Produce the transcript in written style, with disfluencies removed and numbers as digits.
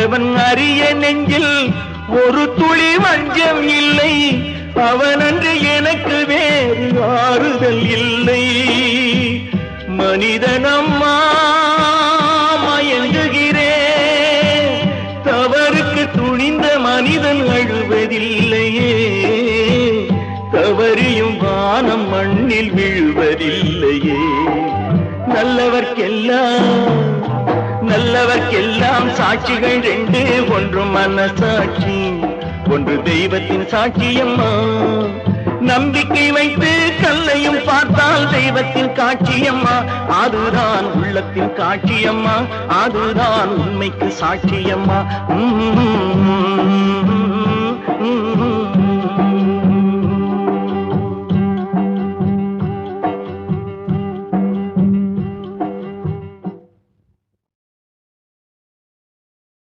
ஆண்டவன் அறிய நெஞ்சில் ஒரு துளி வஞ்சம் இல்லை. அவனன்று எனக்கு வேறு ஆறுதல் இல்லை. மனிதனம்மா மயங்குகிறேன், தவறுக்கு துணிந்த மனிதன் அழுவதில்லையே. தவறியும் வானம் மண்ணில் விழுவதில்லையே. நல்லவர்க்கெல்லாம் சாட்சிகள் ரெண்டு, ஒன்று மனசாட்சி, ஒன்று தெய்வத்தின் சாட்சியம்மா. நம்பிக்கை வைத்து கல்லையும் பார்த்தால் தெய்வத்தின் காட்சியம்மா. அதுதான் உள்ளத்தின் காட்சியம்மா, அதுதான் உண்மைக்கு சாட்சியம்மா.